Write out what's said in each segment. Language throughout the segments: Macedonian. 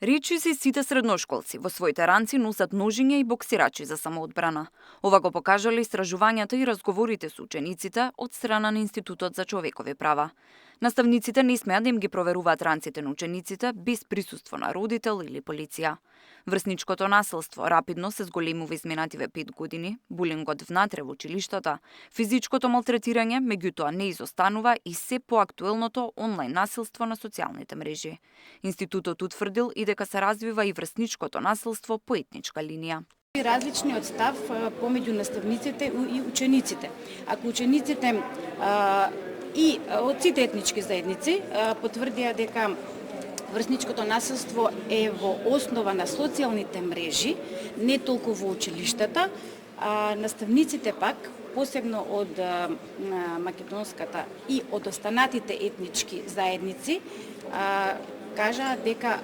Речи се сите средношколци во своите ранци носат ножиња и боксирачи за самоодбрана. Ова го покажале истражувањата и разговорите со учениците од страна на Институтот за човекови права. Наставниците не смеат да им ги проверуваат ранците на учениците без присуство на родител или полиција. Врсничкото насилство рапидно се зголемува изминативе 5 години, булингот внатре во училиштата, физичкото малтретирање меѓутоа не изостанува и се поактуелното онлайн насилство на социјалните мрежи. Институтот утврдил и дека се развива и врсничкото насилство по етничка линија. Различниот став помеѓу наставниците и учениците. Ако учениците и од сите етнички заедници потврдија дека врсничкото насилство е во основа на социјалните мрежи, не толку во училиштата, наставниците пак, посебно од македонската и од останатите етнички заедници, кажаа дека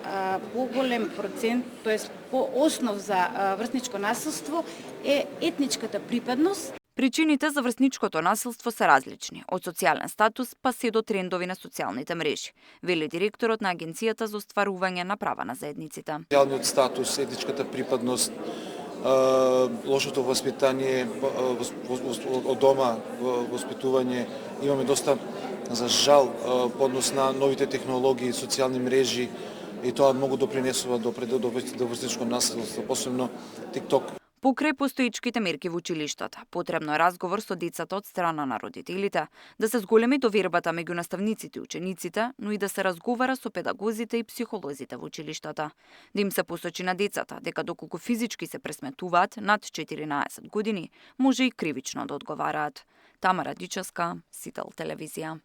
поголем процент, тоест по основ за врсничко насилство е етничката припадност. Причините за врсничкото насилство се различни, од социјален статус па се до трендови на социјалните мрежи, вели директорот на Агенцијата за остварување на права на заедниците. Социјалниот статус, етничката припадност, лошото воспитание од дома, воспитување, имаме доста, за жал, по однос на новите технологии, социјални мрежи, и тоа многу допринесува до врсничко насилство, посебно TikTok. Покрај постоечките мерки во училиштата, потребно е разговор со децата од страна на родителите, да се зголеми довербата меѓу наставниците и учениците, но и да се разговара со педагозите и психолозите во училиштата. Да им се посочи на децата дека доколку физички се пресметуваат над 14 години, може и кривично да одговараат. Тамара Дичевска, Сител телевизија.